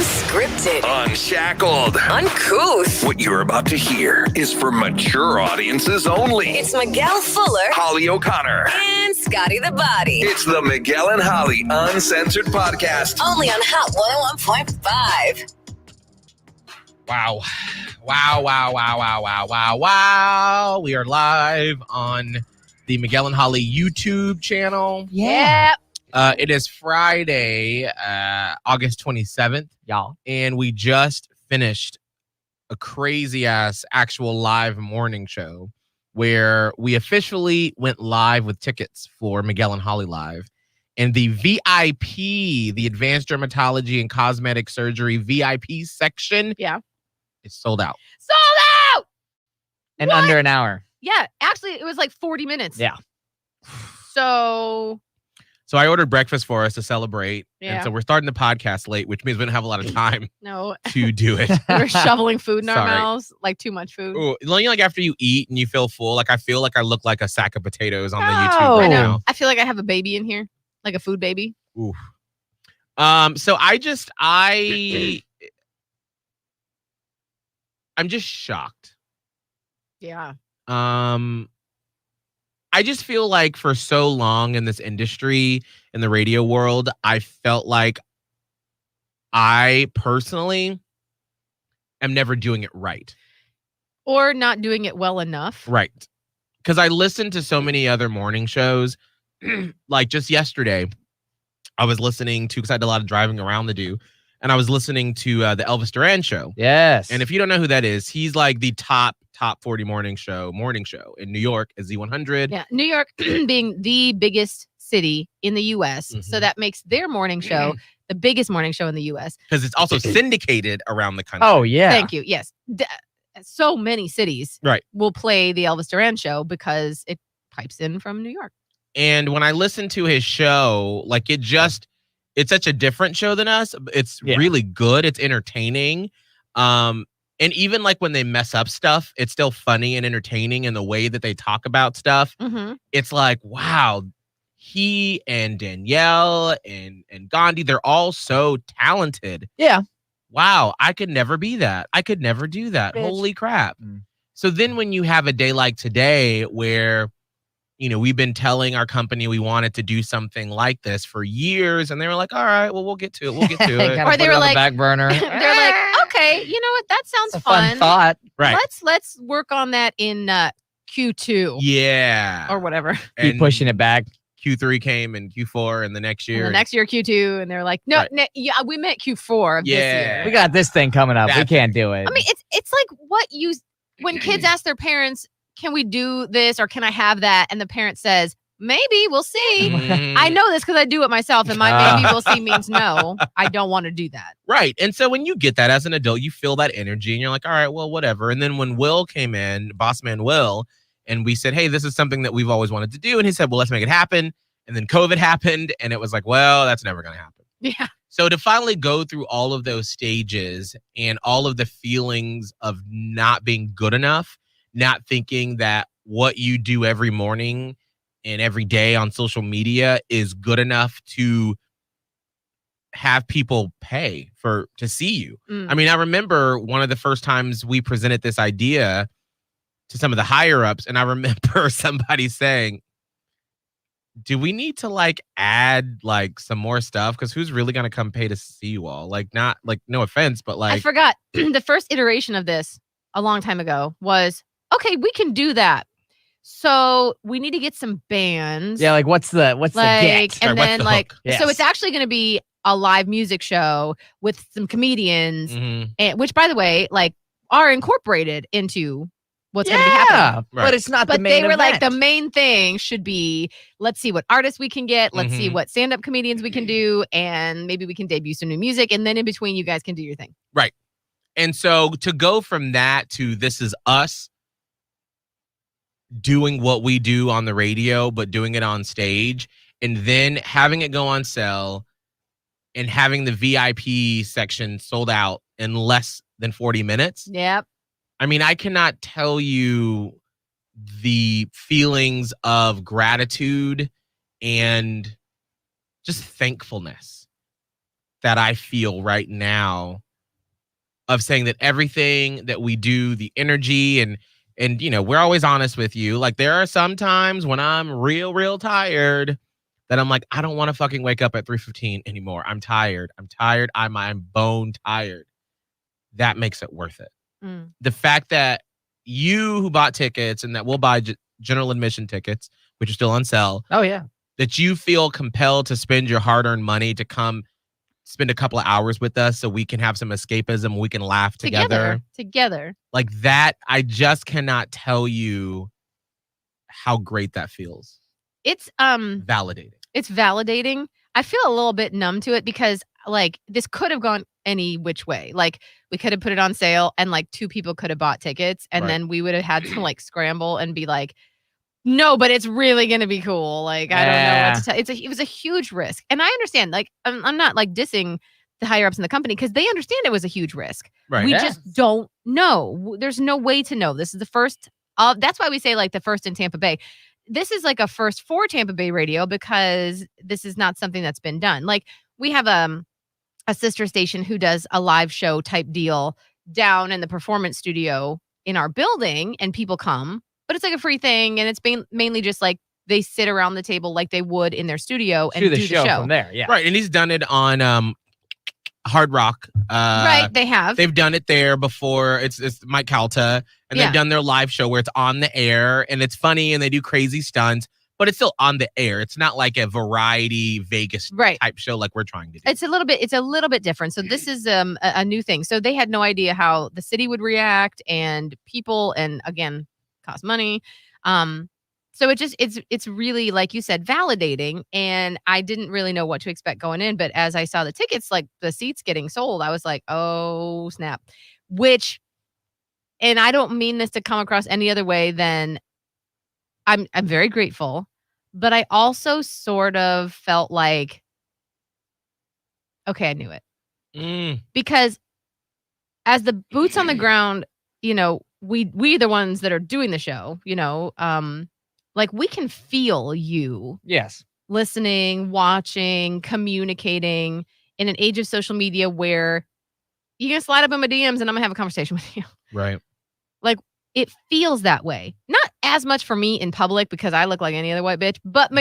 Unscripted. Unshackled. Uncouth. What you're about to hear is for mature audiences only. It's Miguel Fuller. Holly O'Connor. And Scotty the Body. It's the Miguel and Holly Uncensored podcast. Only on Hot 101.5. Wow. Wow. We are live on the Miguel and Holly YouTube channel. Yeah. It is Friday, August 27th. Y'all. And we just finished a crazy-ass actual live morning show where we officially went live with tickets for Miguel and Holly Live. And the VIP, the Advanced Dermatology and Cosmetic Surgery VIP section, is sold out. Sold out! In What? under an hour. Yeah, actually, it was like 40 minutes. Yeah. So I ordered breakfast for us to celebrate. Yeah. And so we're starting the podcast late, which means we don't have a lot of time no, to do it. we were shoveling food in our Sorry. mouths, like too much food. Ooh, like after you eat and you feel full, like I feel like I look like a sack of potatoes on the No. YouTube right I know. now. I feel like I have a baby in here, like a food baby. Oof. So I'm just shocked. Yeah. I just feel like for so long in this industry, in the radio world, I felt like I personally am never doing it right. Or not doing it well enough. Right. Because I listened to so many other morning shows. Like just yesterday, I was listening to, because I had a lot of driving around to do, and I was listening to the Elvis Duran show. Yes. And if you don't know who that is, he's like the top 40 morning show in New York is Z100. Yeah. New York being the biggest city in the U.S. So that makes their morning show the biggest morning show in the U.S. Because it's also syndicated around the country. Oh, yeah. Thank you. Yes. So many cities will play the Elvis Duran show because it pipes in from New York. And when I listen to his show, like it's such a different show than us. It's really good. It's entertaining. And even like when they mess up stuff, it's still funny and entertaining in the way that they talk about stuff. Mm-hmm. It's like, wow, he and Danielle and Gandhi, they're all so talented. Yeah. Wow, I could never be that. I could never do that. Bitch. Holy crap. Mm. So then when you have a day like today where, you know, we've been telling our company we wanted to do something like this for years, and they were like, all right, well, we'll get to it. We'll get to it. Or they were like, back burner. they're like, okay, you know what? That sounds a fun thought. Right. Let's work on that in Q2 Yeah. or whatever. Keep pushing it back. Q3 came and Q4 and the next year. And the next year Q2, and they're like, no, we meant Q4 of this year. We got this thing coming up. We can't do it. I mean, it's like when kids ask their parents, can we do this or can I have that? And the parent says, maybe, we'll see. Mhm. I know this because I do it myself, and my maybe we'll see means no, I don't want to do that. Right. And so when you get that as an adult, you feel that energy and you're like, all right, well, whatever. And then when Will came in, boss man Will, and we said, hey, this is something that we've always wanted to do. And he said, well, let's make it happen. And then COVID happened. And it was like, well, that's never going to happen. Yeah. So to finally go through all of those stages and all of the feelings of not being good enough, not thinking that what you do every morning and every day on social media is good enough to have people pay to see you. I mean, I remember one of the first times we presented this idea to some of the higher ups, and I remember somebody saying, do we need to like add like some more stuff? Because who's really going to come pay to see you all? Like, not like, no offense, but like, I forgot the first iteration of this a long time ago was, okay, we can do that. So we need to get some bands. Yeah, like what's the get? And what's then the like, hook? so it's actually going to be a live music show with some comedians, and which, by the way, like are incorporated into what's going to be happening. Right. But it's not the But main they were event. like, the main thing should be, let's see what artists we can get. Let's see what stand-up comedians we can do. And maybe we can debut some new music. And then in between, you guys can do your thing. Right. And so to go from that to this is us doing what we do on the radio, but doing it on stage, and then having it go on sale and having the VIP section sold out in less than 40 minutes. Yep. I mean, I cannot tell you the feelings of gratitude and just thankfulness that I feel right now of saying that everything that we do, the energy and we're always honest with you. Like there are some times when I'm real tired that I'm like, I don't want to fucking wake up at 3:15 anymore. I'm tired. I'm bone tired. That makes it worth it. The fact that you who bought tickets and that we'll buy general admission tickets, which are still on sale. Oh, yeah. That you feel compelled to spend your hard-earned money to come spend a couple of hours with us so we can have some escapism, we can laugh together. Like that, I just cannot tell you how great that feels. It's validating. It's validating. I feel a little bit numb to it because like this could have gone any which way. Like we could have put it on sale and like 2 people could have bought tickets and then we would have had to like scramble and be like, no, but it's really going to be cool. Like, I don't know what to tell. It was a huge risk. And I understand, like, I'm not like dissing the higher ups in the company because they understand it was a huge risk. Right. We just don't know. There's no way to know. This is the first. That's why we say like the first in Tampa Bay. This is like a first for Tampa Bay radio because this is not something that's been done. Like we have a sister station who does a live show type deal down in the performance studio in our building and people come. But it's like a free thing, and it's mainly just like they sit around the table like they would in their studio and do the show from there. Yeah, right. And he's done it on Hard Rock. Right, they have. They've done it there before. It's Mike Calta, and they've done their live show where it's on the air, and it's funny, and they do crazy stunts, but it's still on the air. It's not like a variety Vegas type show like we're trying to do. It's a little bit different. So this is a new thing. So they had no idea how the city would react, and people, and again, cost money. So it's really, like you said, validating. And I didn't really know what to expect going in. But as I saw the tickets, like the seats getting sold, I was like, oh, snap. And I don't mean this to come across any other way than I'm very grateful. But I also sort of felt like, okay, I knew it. Because as the boots on the ground, we the ones that are doing the show, like we can feel you. Yes. Listening, watching, communicating in an age of social media where you can slide up in my DMs and I'm gonna have a conversation with you. Right. Like it feels that way. Not as much for me in public because I look like any other white bitch, but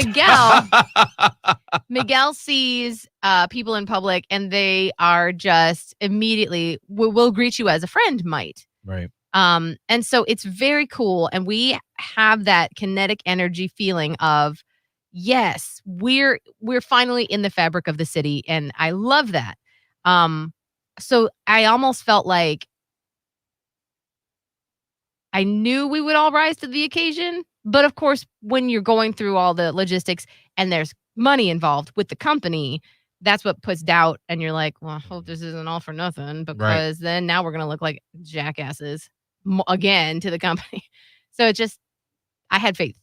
Miguel sees people in public and they are just immediately will greet you as a friend might. Right. And so it's very cool. And we have that kinetic energy feeling of, yes, we're finally in the fabric of the city. And I love that. So I almost felt like I knew we would all rise to the occasion. But of course, when you're going through all the logistics and there's money involved with the company, that's what puts doubt. And you're like, well, I hope this isn't all for nothing because then now we're going to look like jackasses again to the company. So I had faith.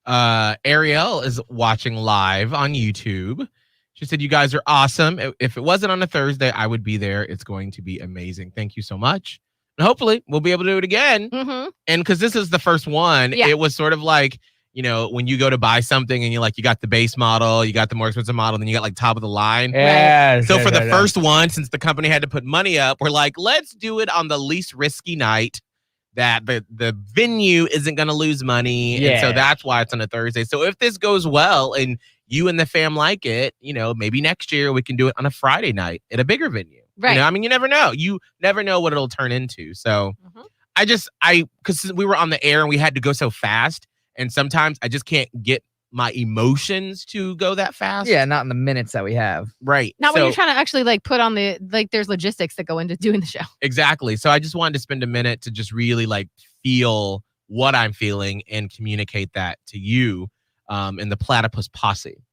Ariel is watching live on YouTube. She said, you guys are awesome. If it wasn't on a Thursday, I would be there. It's going to be amazing. Thank you so much. And hopefully we'll be able to do it again. Mm-hmm. And because this is the first one, it was sort of like, when you go to buy something and you got the base model, you got the more expensive model, then you got like top of the line. Yeah. So for the first one, since the company had to put money up, we're like, let's do it on the least risky night that the venue isn't going to lose money. Yeah. And so that's why it's on a Thursday. So if this goes well and you and the fam like it, maybe next year we can do it on a Friday night at a bigger venue. Right. You never know. You never know what it'll turn into. So because we were on the air and we had to go so fast. And sometimes I just can't get my emotions to go that fast. Yeah, not in the minutes that we have. Right. Not when you're trying to actually like put on there's logistics that go into doing the show. Exactly. So I just wanted to spend a minute to just really like feel what I'm feeling and communicate that to you in the Platypus Posse.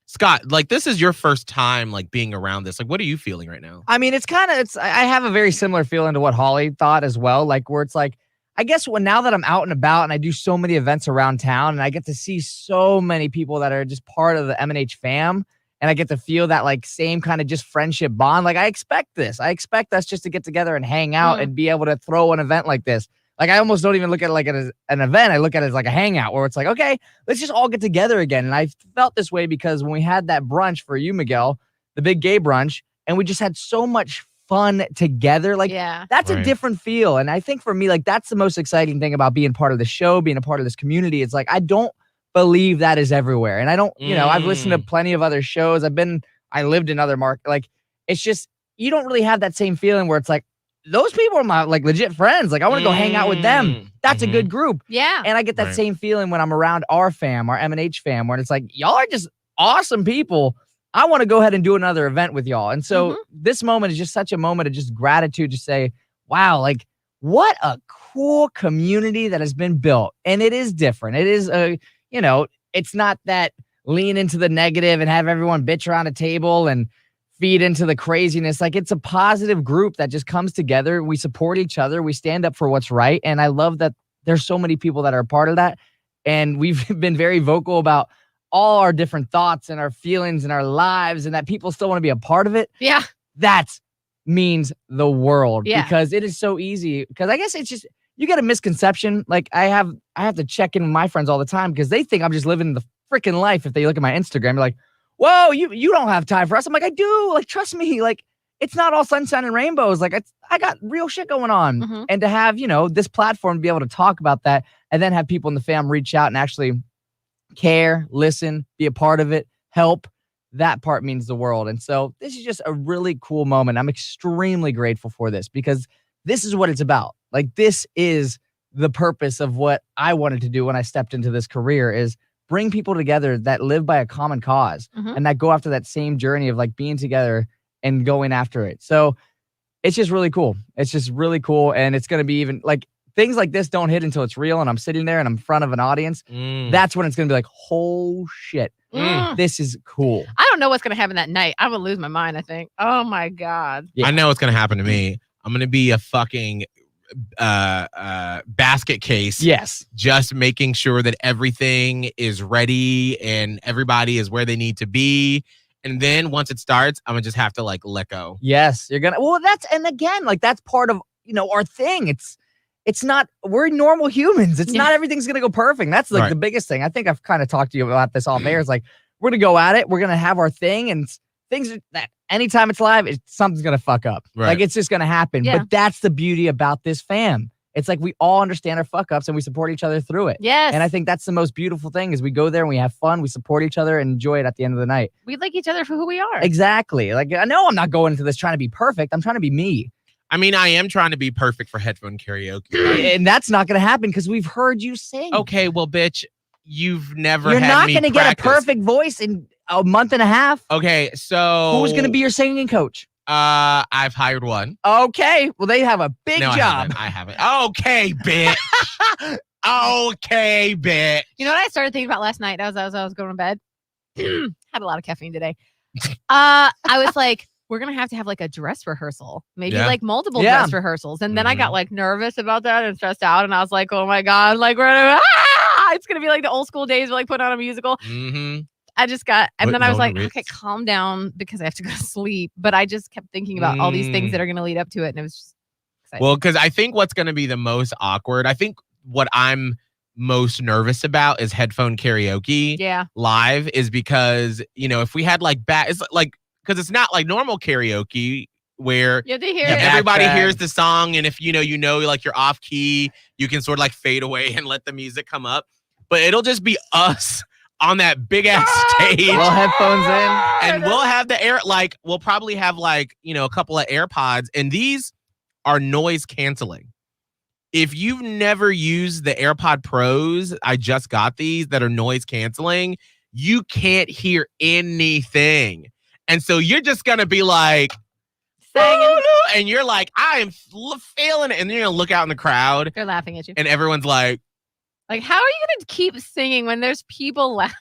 Scott, like this is your first time like being around this. Like, what are you feeling right now? I mean, I have a very similar feeling to what Holly thought as well. Like where it's like, I guess now that I'm out and about and I do so many events around town and I get to see so many people that are just part of the M&H fam and I get to feel that like same kind of just friendship bond. Like I expect this. I expect us just to get together and hang out and be able to throw an event like this. Like I almost don't even look at it like as an event. I look at it as like a hangout where it's like, okay, let's just all get together again. And I felt this way because when we had that brunch for you, Miguel, the big gay brunch, and we just had so much fun together. Like, Yeah. that's a Right. different feel. And I think for me, like, that's the most exciting thing about being part of the show, being a part of this community. It's like, I don't believe that is everywhere. And I don't, I've listened to plenty of other shows. I lived in other markets. Like, it's just, you don't really have that same feeling where it's like, those people are my like legit friends. Like, I want to go hang out with them. That's a good group. Yeah. And I get that Right. same feeling when I'm around our fam, our M&H fam, where it's like, y'all are just awesome people. I want to go ahead and do another event with y'all. And so this moment is just such a moment of just gratitude to say, wow, like, what a cool community that has been built. And it is different. It is it's not that lean into the negative and have everyone bitch around a table and feed into the craziness. Like, it's a positive group that just comes together. We support each other. We stand up for what's right. And I love that there's so many people that are a part of that. And we've been very vocal about all our different thoughts and our feelings and our lives, and that people still want to be a part of it. Yeah. That means the world. Yeah. Because it is so easy. Because I guess it's just, you get a misconception. Like, I have to check in with my friends all the time because they think I'm just living the freaking life. If they look at my Instagram, they're like, whoa, you don't have time for us. I'm like, I do. Like, trust me. Like, it's not all sunshine and rainbows. Like, I got real shit going on. And to have, this platform to be able to talk about that, and then have people in the fam reach out and actually care, listen, be a part of it, help, that part means the world. And so this is just a really cool moment. I'm extremely grateful for this because this is what it's about. Like, this is the purpose of what I wanted to do when I stepped into this career, is bring people together that live by a common cause and that go after that same journey of like being together and going after it. So it's just really cool. It's just really cool. And it's going to be even like, things like this don't hit until it's real and I'm sitting there and I'm in front of an audience. That's when it's going to be like, oh shit, this is cool. I don't know what's going to happen that night. I'm going to lose my mind, I think. Oh my God. I know what's going to happen to me. I'm going to be a fucking basket case. Yes. Just making sure that everything is ready and everybody is where they need to be. And then once it starts, I'm going to just have to like let go. Yes. And again, like, that's part of, our thing. It's not, we're normal humans. It's not everything's going to go perfect. That's like the biggest thing. I think I've kind of talked to you about this off air. It's like, we're going to go at it. We're going to have our thing, and things that anytime it's live, something's going to fuck up. Right. Like, it's just going to happen. Yeah. But that's the beauty about this fam. It's like, we all understand our fuck ups and we support each other through it. Yes. And I think that's the most beautiful thing, is we go there and we have fun. We support each other and enjoy it at the end of the night. We like each other for who we are. Exactly. Like, I know I'm not going into this trying to be perfect. I'm trying to be me. I mean, I am trying to be perfect for headphone karaoke. And that's not going to happen because we've heard you sing. Okay, well, bitch, you've never You're had not me going to get a practice. perfect voice in a month and a half. Okay, so Who's going to be your singing coach? I've hired one. Okay. Well, they have a big No, job. I haven't. Okay, bitch. Okay, bitch. You know what I started thinking about last night as I was going to bed? Had a lot of caffeine today. I was like, we're going to have like a dress rehearsal, maybe like multiple dress rehearsals. And then I got like nervous about that and stressed out. And I was like, oh my God, like it's going to be like the old school days of like putting on a musical. I just got, and then I was like, okay, calm down because I have to go to sleep. But I just kept thinking about all these things that are going to lead up to it. And it was just exciting. Well, because I think what's going to be the most awkward, I think what I'm most nervous about is headphone karaoke live, is because, if we had like it's like, because it's not like normal karaoke where you have to hear everybody hears the song, and if like you're off key, you can sort of like fade away and let the music come up. But it'll just be us on that big ass stage. We'll headphones in, and we'll have we'll probably have like a couple of AirPods, and these are noise canceling. If you've never used the AirPod Pros, I just got these that are noise canceling. You can't hear anything. And so you're just going to be like, singing, and you're like, I am feeling it. And then you're going to look out in the crowd. They're laughing at you. And everyone's like, how are you going to keep singing when there's people laughing?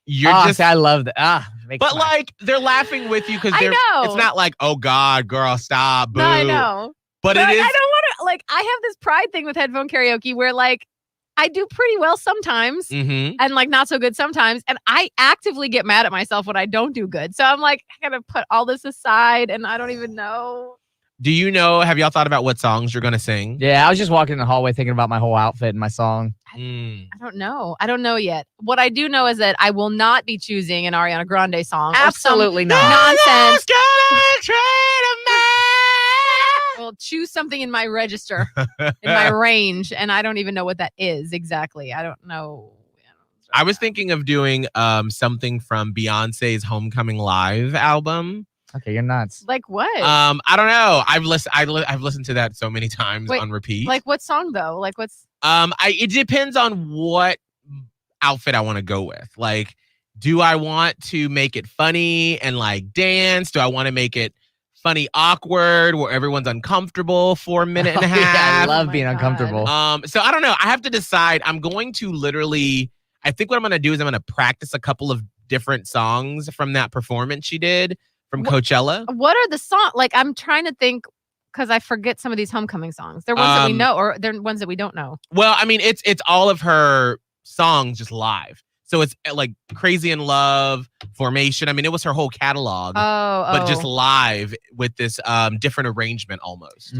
You're just, I love that. But like, they're laughing with you because it's not like, oh God, girl, stop. Boo. No, I know. But it is. I don't want to, I have this pride thing with headphone karaoke where I do pretty well sometimes and not so good sometimes. And I actively get mad at myself when I don't do good. So I'm like, I got to put all this aside and I don't even know. Do you know? Have y'all thought about what songs you're gonna sing? Yeah, I was just walking in the hallway thinking about my whole outfit and my song. Mm. I don't know. I don't know yet. What I do know is that I will not be choosing an Ariana Grande song. Absolutely or some not. Nonsense. Trade a Well, choose something in my register, in my range, and I don't even know what that is exactly. I don't know. I was thinking of doing something from Beyonce's Homecoming Live album. Okay, you're nuts. Like what? I don't know. I've listened to that so many times Wait, on repeat. Like what song though? Like what's? It depends on what outfit I want to go with. Like, do I want to make it funny and like dance? Do I want to make it funny, awkward, where everyone's uncomfortable for a minute and a half? Yeah, I Oh love my being God. uncomfortable. So I don't know. I have to decide. I'm going to literally, I think what I'm going to do is I'm going to practice a couple of different songs from that performance she did from Coachella. What are the songs? Like I'm trying to think because I forget some of these homecoming songs. They're ones that we know, or they're ones that we don't know. Well, I mean, it's all of her songs just live. So it's like Crazy in Love, Formation. I mean, it was her whole catalog, but just live with this different arrangement almost.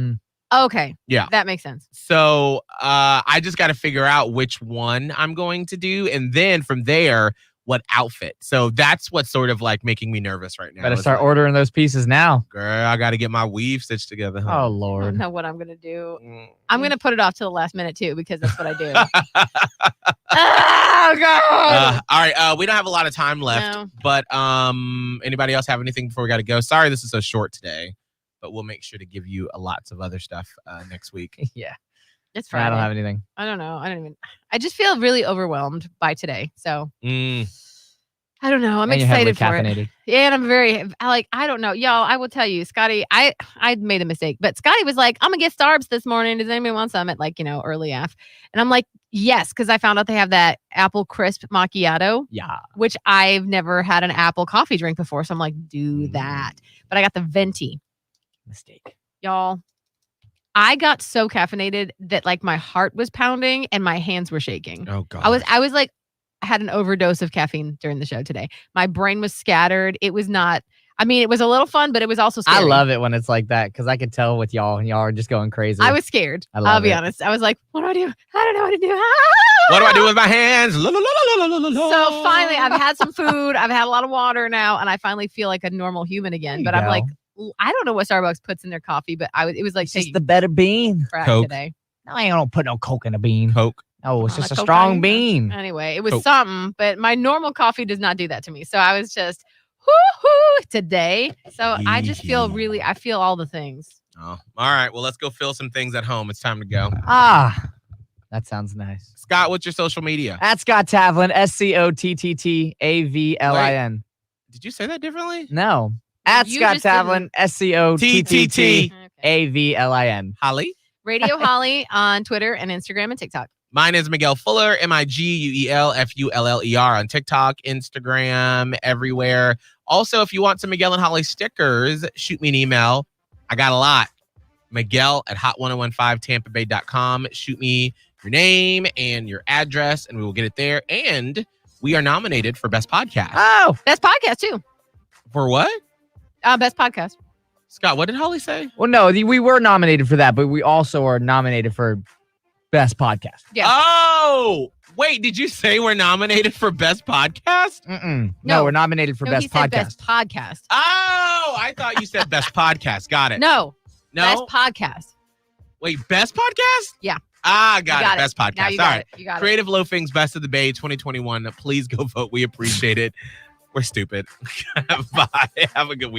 Okay. Yeah. That makes sense. So I just got to figure out which one I'm going to do. And then from there, what outfit. So that's what's sort of like making me nervous right now. Better It's start like, ordering those pieces now. girl, I got to get my weave stitched together. Oh, Huh? I don't Lord. know what I'm gonna do. I'm gonna put it off till the last minute too because that's what I do. Oh God! All right. We don't have a lot of time left, No. but anybody else have anything before we got to go? Sorry, this is so short today, but we'll make sure to give you lots of other stuff next week. Yeah. It's Friday. I don't have anything. I don't know. I just feel really overwhelmed by today. So I don't know. I'm And you're heavily excited for it. caffeinated. Yeah, and I'm very I don't know. Y'all, I will tell you, Scotty, I made a mistake, but Scotty was like, I'm gonna get Starbs this morning. Does anybody want some at early af? And I'm like, yes, because I found out they have that apple crisp macchiato, Yeah. which I've never had an apple coffee drink before. So I'm like, do that. But I got the venti. Mistake. Y'all. I got so caffeinated that like my heart was pounding and my hands were shaking. Oh God. I was like, I had an overdose of caffeine during the show today. My brain was scattered. It was not, it was a little fun, but it was also scary. I love it when it's like that because I could tell with y'all and y'all are just going crazy. I was scared. I love I'll be it. honest. I was like, what do I do? I don't know what to do. What do I do with my hands? So finally, I've had some food. I've had a lot of water now, and I finally feel like a normal human again. But I'm like, I don't know what Starbucks puts in their coffee, but it was like it's just taking the better bean. crack Coke. today. No, I don't put no Coke in a bean. Coke. No, it's Oh, just a Coke strong on? bean. Anyway, it was Coke. something, but my normal coffee does not do that to me. So I was just whoo today. So I just feel I feel all the things. Oh, all right. Well, let's go fill some things at home. It's time to go. That sounds nice. Scott, what's your social media? At Scott Tavlin, SCOTTTAVLIN. Did you say that differently? No. At You Scott just didn't- Tavlin, SCOTTTAVLIN. Okay. Holly? Radio Holly on Twitter and Instagram and TikTok. Mine is Miguel Fuller, MiguelFuller on TikTok, Instagram, everywhere. Also, if you want some Miguel and Holly stickers, shoot me an email. I got a lot. Miguel at hot1015tampabay.com. Shoot me your name and your address, and we will get it there. And we are nominated for Best Podcast. Oh, Best podcast too. For what? Best podcast. Scott, what did Holly say? well, no, we were nominated for that, but we also are nominated for Best Podcast. Yeah. Oh, wait, did you say we're nominated for Best Podcast? No, No. we're nominated for No, Best he said Podcast. Best podcast. Oh, I thought you said Best Podcast. Got it. No. No? Best podcast. Wait, Best Podcast? Yeah. Got You it. Best Podcast. Now you All got right. it. You got it. Creative Loafing's Best of the Bay 2021. Please go vote. We appreciate it. We're stupid. Bye. Have a good week.